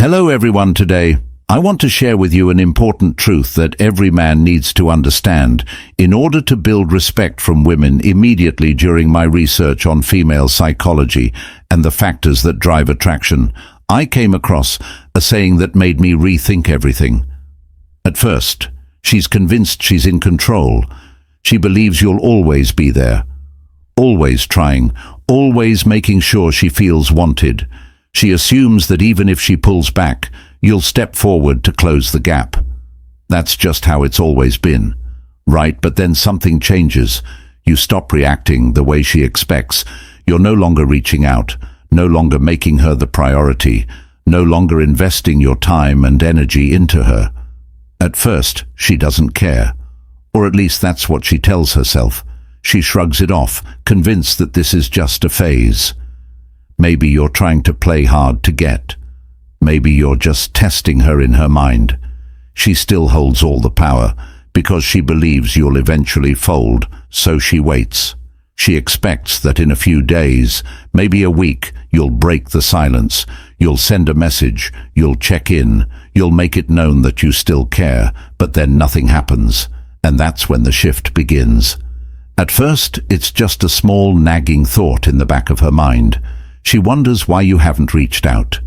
Hello everyone. Today, I want to share with you an important truth that every man needs to understand in order to build respect from women. Immediately during my research on female psychology and the factors that drive attraction, I came across a saying that made me rethink everything. At first, she's convinced she's in control. She believes you'll always be there, always trying, always making sure she feels wanted. She assumes that even if she pulls back, you'll step forward to close the gap. That's just how it's always been, right? But then something changes. You stop reacting the way she expects. You're no longer reaching out, no longer making her the priority, no longer investing your time and energy into her. At first, she doesn't care, or at least that's what she tells herself. She shrugs it off, convinced that this is just a phase. Maybe you're trying to play hard to get. Maybe you're just testing her in her mind. She still holds all the power because she believes you'll eventually fold, so she waits. She expects that in a few days, maybe a week, you'll break the silence. You'll send a message, you'll check in, you'll make it known that you still care, but then nothing happens, and that's when the shift begins. At first, it's just a small nagging thought in the back of her mind. She wonders why you haven't reached out.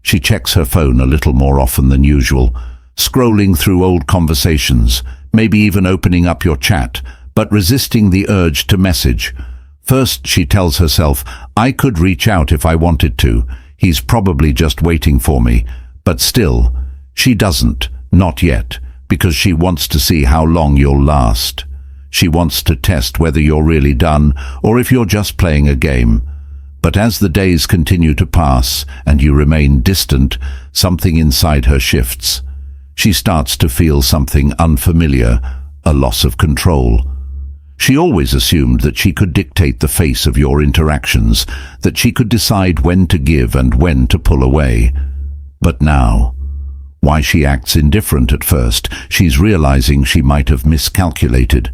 She checks her phone a little more often than usual, scrolling through old conversations, maybe even opening up your chat, but resisting the urge to message. First, she tells herself, I could reach out if I wanted to. He's probably just waiting for me. But still, she doesn't, not yet, because she wants to see how long you'll last. She wants to test whether you're really done or if you're just playing a game. But as the days continue to pass and you remain distant, something inside her shifts. She starts to feel something unfamiliar, a loss of control. She always assumed that she could dictate the face of your interactions, that she could decide when to give and when to pull away. But now, why she acts indifferent at first, she's realizing she might have miscalculated.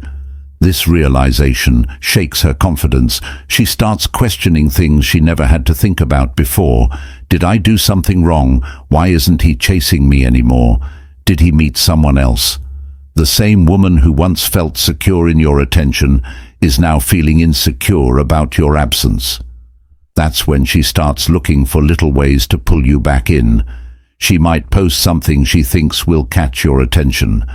This realization shakes her confidence. She starts questioning things she never had to think about before. Did I do something wrong? Why isn't he chasing me anymore? Did he meet someone else? The same woman who once felt secure in your attention is now feeling insecure about your absence. That's when she starts looking for little ways to pull you back in. She might post something she thinks will catch your attention.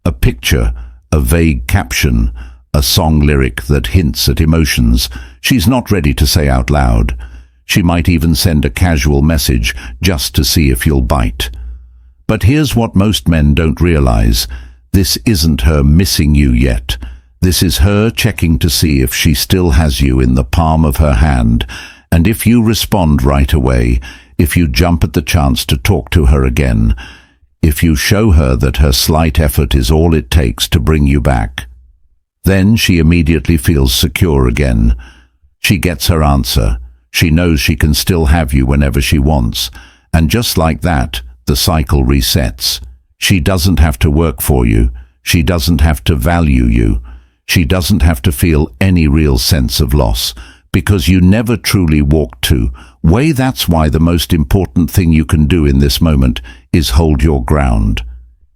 A picture, a vague caption, a song lyric that hints at emotions she's not ready to say out loud. She might even send a casual message just to see if you'll bite. But here's what most men don't realize. This isn't her missing you yet. This is her checking to see if she still has you in the palm of her hand, and if you respond right away, if you jump at the chance to talk to her again, if you show her that her slight effort is all it takes to bring you back. Then she immediately feels secure again. She gets her answer. She knows she can still have you whenever she wants. And just like that, the cycle resets. She doesn't have to work for you. She doesn't have to value you. She doesn't have to feel any real sense of loss, because you never truly walked away. That's why the most important thing you can do in this moment is hold your ground.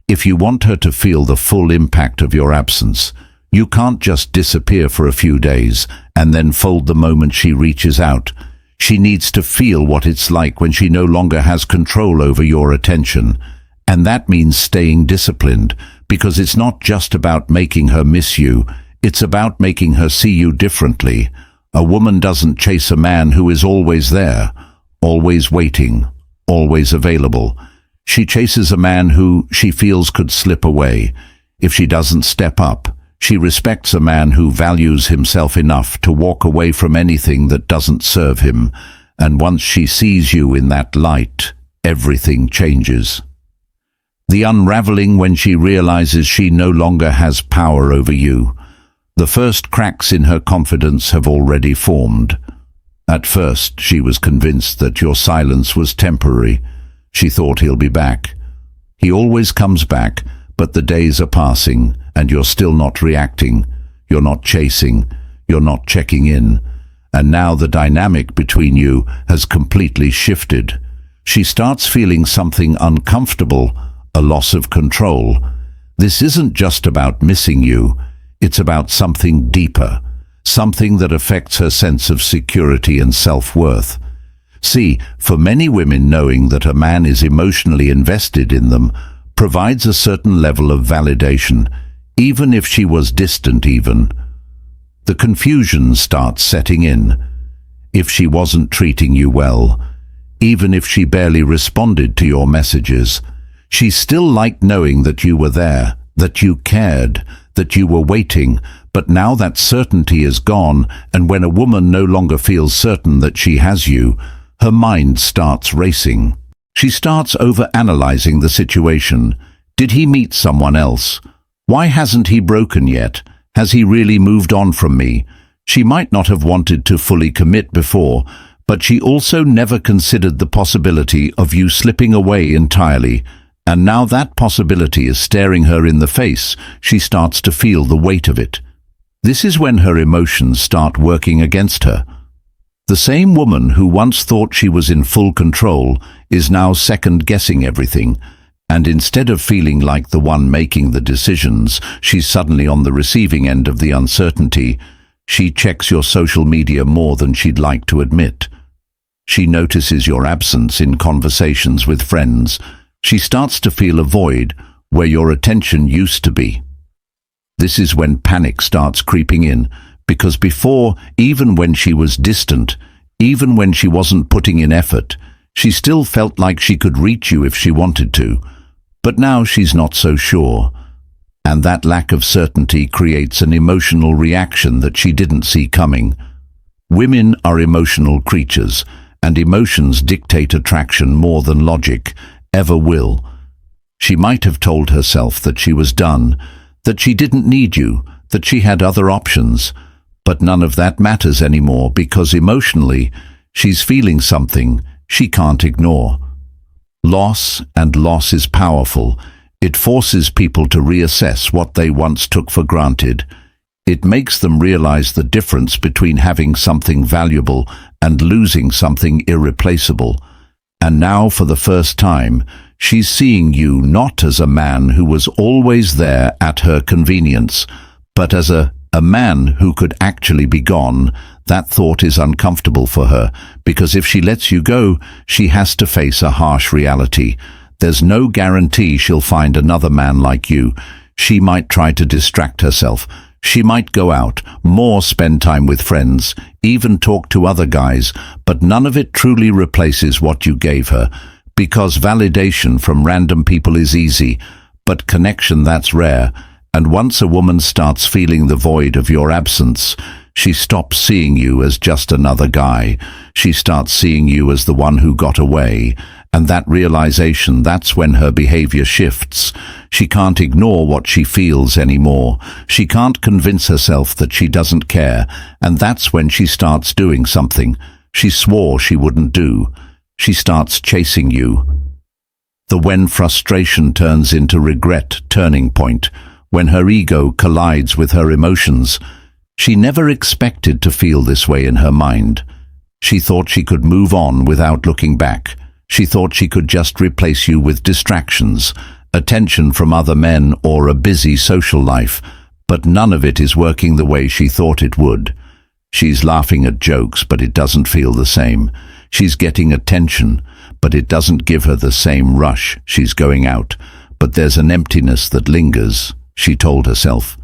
If you want her to feel the full impact of your absence, you can't just disappear for a few days and then fold the moment she reaches out. She needs to feel what it's like when she no longer has control over your attention. And that means staying disciplined, because it's not just about making her miss you, it's about making her see you differently. A woman doesn't chase a man who is always there, always waiting, always available. She chases a man who she feels could slip away. If she doesn't step up, she respects a man who values himself enough to walk away from anything that doesn't serve him. And once she sees you in that light, everything changes. The unraveling when she realizes she no longer has power over you. The first cracks in her confidence have already formed. At first, she was convinced that your silence was temporary. She thought he'll be back. He always comes back, but the days are passing, and you're still not reacting. You're not chasing. You're not checking in. And now the dynamic between you has completely shifted. She starts feeling something uncomfortable, a loss of control. This isn't just about missing you, it's about something deeper, something that affects her sense of security and self-worth. See, for many women, knowing that a man is emotionally invested in them provides a certain level of validation, even if she was distant even. The confusion starts setting in. If she wasn't treating you well, even if she barely responded to your messages, she still liked knowing that you were there, that you cared, that you were waiting. But now that certainty is gone, and when a woman no longer feels certain that she has you, her mind starts racing. She starts over-analyzing the situation. Did he meet someone else? Why hasn't he broken yet? Has he really moved on from me? She might not have wanted to fully commit before, but she also never considered the possibility of you slipping away entirely. And now that possibility is staring her in the face. She starts to feel the weight of it. This is when her emotions start working against her. The same woman who once thought she was in full control is now second-guessing everything, and instead of feeling like the one making the decisions, she's suddenly on the receiving end of the uncertainty. She checks your social media more than she'd like to admit. She notices your absence in conversations with friends. She starts to feel a void where your attention used to be. This is when panic starts creeping in, because before, even when she was distant, even when she wasn't putting in effort, she still felt like she could reach you if she wanted to. But now she's not so sure. And that lack of certainty creates an emotional reaction that she didn't see coming. Women are emotional creatures, and emotions dictate attraction more than logic ever will. She might have told herself that she was done, that she didn't need you, that she had other options. But none of that matters anymore, because emotionally, she's feeling something she can't ignore. Loss, and loss is powerful. It forces people to reassess what they once took for granted. It makes them realize the difference between having something valuable and losing something irreplaceable. And now, for the first time, she's seeing you not as a man who was always there at her convenience, but as a man who could actually be gone. That thought is uncomfortable for her, because if she lets you go, she has to face a harsh reality. There's no guarantee she'll find another man like you. She might try to distract herself. She might go out, more spend time with friends, even talk to other guys, but none of it truly replaces what you gave her, because validation from random people is easy, but connection, that's rare. And once a woman starts feeling the void of your absence, she stops seeing you as just another guy. She starts seeing you as the one who got away. And that realization, that's when her behavior shifts. She can't ignore what she feels anymore. She can't convince herself that she doesn't care. And that's when she starts doing something she swore she wouldn't do. She starts chasing you. The when frustration turns into regret turning point, when her ego collides with her emotions. She never expected to feel this way in her mind. She thought she could move on without looking back. She thought she could just replace you with distractions, attention from other men, or a busy social life, but none of it is working the way she thought it would. She's laughing at jokes, but it doesn't feel the same. She's getting attention, but it doesn't give her the same rush. She's going out, but there's an emptiness that lingers. She told herself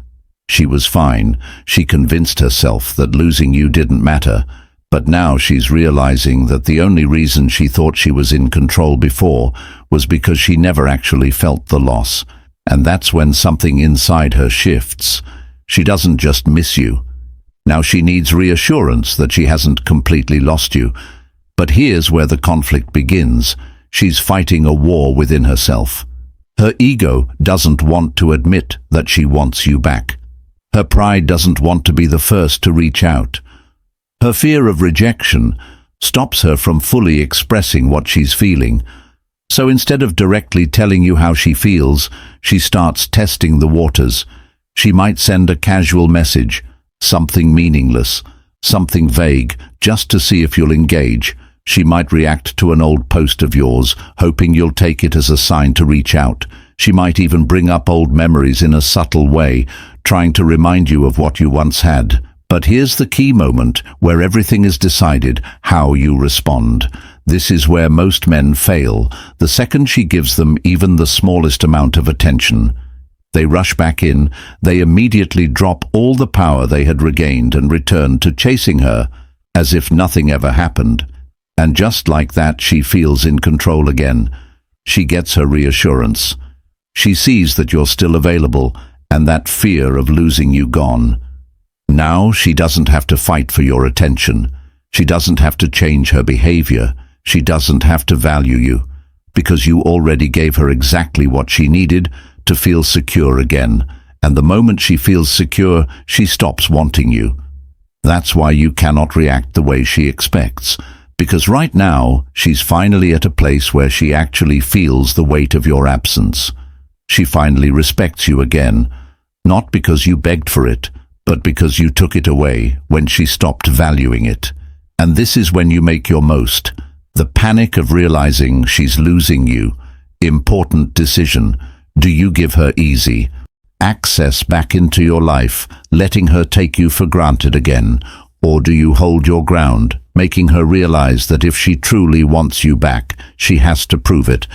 she was fine. She convinced herself that losing you didn't matter. But now she's realizing that the only reason she thought she was in control before was because she never actually felt the loss. And that's when something inside her shifts. She doesn't just miss you. Now she needs reassurance that she hasn't completely lost you. But here's where the conflict begins. She's fighting a war within herself. Her ego doesn't want to admit that she wants you back. Her pride doesn't want to be the first to reach out. Her fear of rejection stops her from fully expressing what she's feeling. So instead of directly telling you how she feels, she starts testing the waters. She might send a casual message, something meaningless, something vague, just to see if you'll engage. She might react to an old post of yours, hoping you'll take it as a sign to reach out. She might even bring up old memories in a subtle way, trying to remind you of what you once had. But here's the key moment where everything is decided: how you respond. This is where most men fail. The second she gives them even the smallest amount of attention, they rush back in. They immediately drop all the power they had regained and return to chasing her as if nothing ever happened. And just like that, she feels in control again. She gets her reassurance. She sees that you're still available and that fear of losing you gone. Now she doesn't have to fight for your attention. She doesn't have to change her behavior. She doesn't have to value you, because you already gave her exactly what she needed to feel secure again. And the moment she feels secure, she stops wanting you. That's why you cannot react the way she expects. Because right now, she's finally at a place where she actually feels the weight of your absence. She finally respects you again, not because you begged for it, but because you took it away when she stopped valuing it. And this is when you make your most. The panic of realizing she's losing you. Important decision. Do you give her easy access back into your life, letting her take you for granted again? Or do you hold your ground, making her realize that if she truly wants you back, she has to prove it?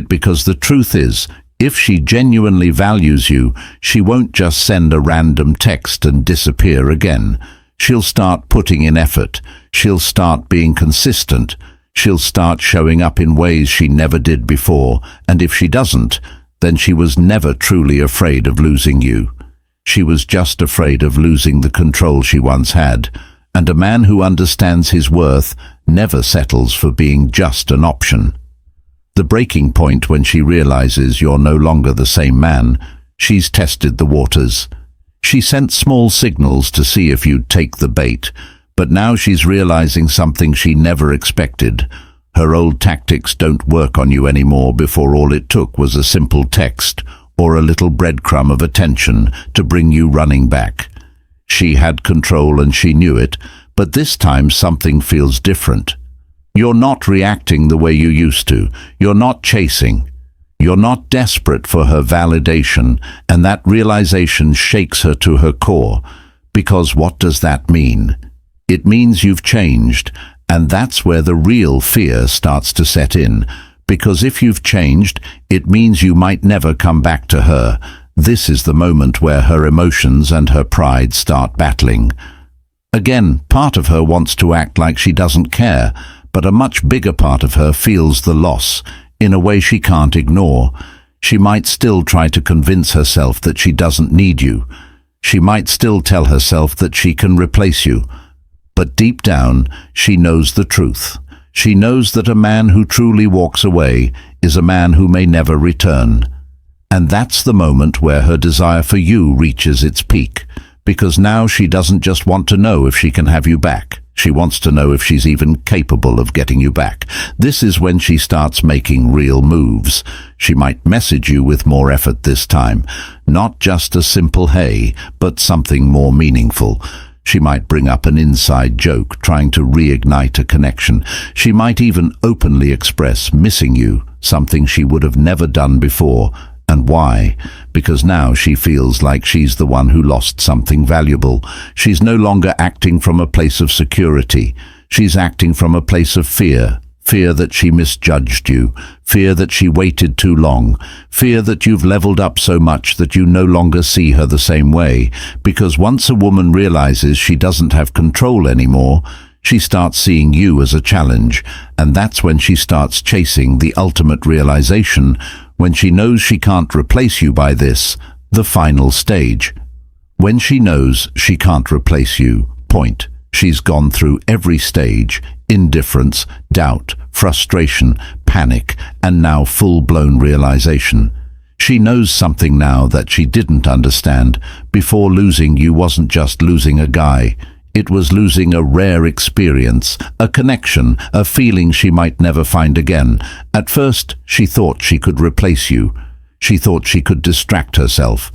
Because the truth is, if she genuinely values you, she won't just send a random text and disappear again. She'll start putting in effort. She'll start being consistent. She'll start showing up in ways she never did before. And if she doesn't, then she was never truly afraid of losing you. She was just afraid of losing the control she once had. And a man who understands his worth never settles for being just an option. The breaking point when she realizes you're no longer the same man. She's tested the waters. She sent small signals to see if you'd take the bait, but now she's realizing something she never expected. Her old tactics don't work on you anymore. Before, all it took was a simple text or a little breadcrumb of attention to bring you running back. She had control and she knew it, but this time something feels different. You're not reacting the way you used to. You're not chasing. You're not desperate for her validation, and that realization shakes her to her core. Because what does that mean? It means you've changed, and that's where the real fear starts to set in. Because if you've changed, it means you might never come back to her. This is the moment where her emotions and her pride start battling. Again, part of her wants to act like she doesn't care, but a much bigger part of her feels the loss in a way she can't ignore. She might still try to convince herself that she doesn't need you. She might still tell herself that she can replace you. But deep down, she knows the truth. She knows that a man who truly walks away is a man who may never return. And that's the moment where her desire for you reaches its peak. Because now she doesn't just want to know if she can have you back. She wants to know if she's even capable of getting you back. This is when she starts making real moves. She might message you with more effort this time. Not just a simple hey, but something more meaningful. She might bring up an inside joke, trying to reignite a connection. She might even openly express missing you, something she would have never done before. And why? Because now she feels like she's the one who lost something valuable. She's no longer acting from a place of security. She's acting from a place of fear. Fear that she misjudged you. Fear that she waited too long. Fear that you've leveled up so much that you no longer see her the same way. Because once a woman realizes she doesn't have control anymore, she starts seeing you as a challenge. And that's when she starts chasing the ultimate realization, when she knows she can't replace you by this, the final stage. When she knows she can't replace you, point. She's gone through every stage: indifference, doubt, frustration, panic, and now full-blown realization. She knows something now that she didn't understand. Before, losing you wasn't just losing a guy. It was losing a rare experience, a connection, a feeling she might never find again. At first, she thought she could replace you. She thought she could distract herself,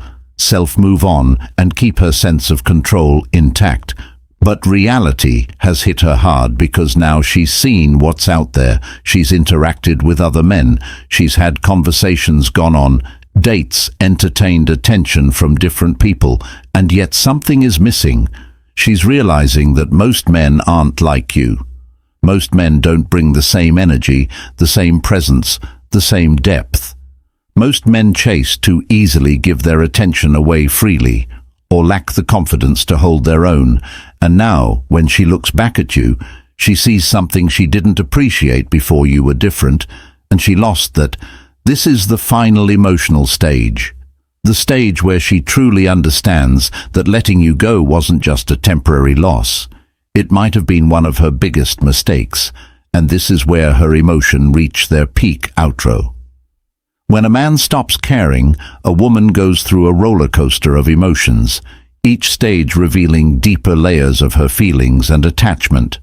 move on, and keep her sense of control intact. But reality has hit her hard because now she's seen what's out there. She's interacted with other men. She's had conversations gone on, dates, entertained attention from different people, and yet something is missing. She's realizing that most men aren't like you. Most men don't bring the same energy, the same presence, the same depth. Most men chase too easily, give their attention away freely, or lack the confidence to hold their own. And now, when she looks back at you, she sees something she didn't appreciate before you were different, and she lost that. This is the final emotional stage. The stage where she truly understands that letting you go wasn't just a temporary loss. It might have been one of her biggest mistakes, and this is where her emotion reached their peak outro. When a man stops caring, a woman goes through a roller coaster of emotions, each stage revealing deeper layers of her feelings and attachment.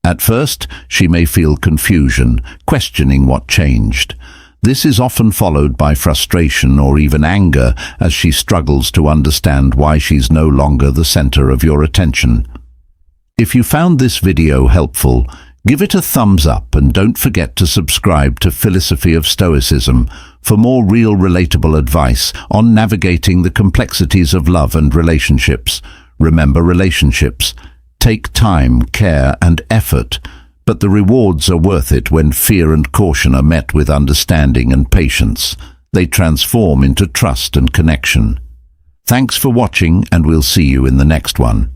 At first, she may feel confusion, questioning what changed. This is often followed by frustration or even anger as she struggles to understand why she's no longer the center of your attention. If you found this video helpful, give it a thumbs up and don't forget to subscribe to Philosophy of Stoicism for more real relatable advice on navigating the complexities of love and relationships. Remember, relationships take time, care, and effort, but the rewards are worth it when fear and caution are met with understanding and patience. They transform into trust and connection. Thanks for watching, and we'll see you in the next one.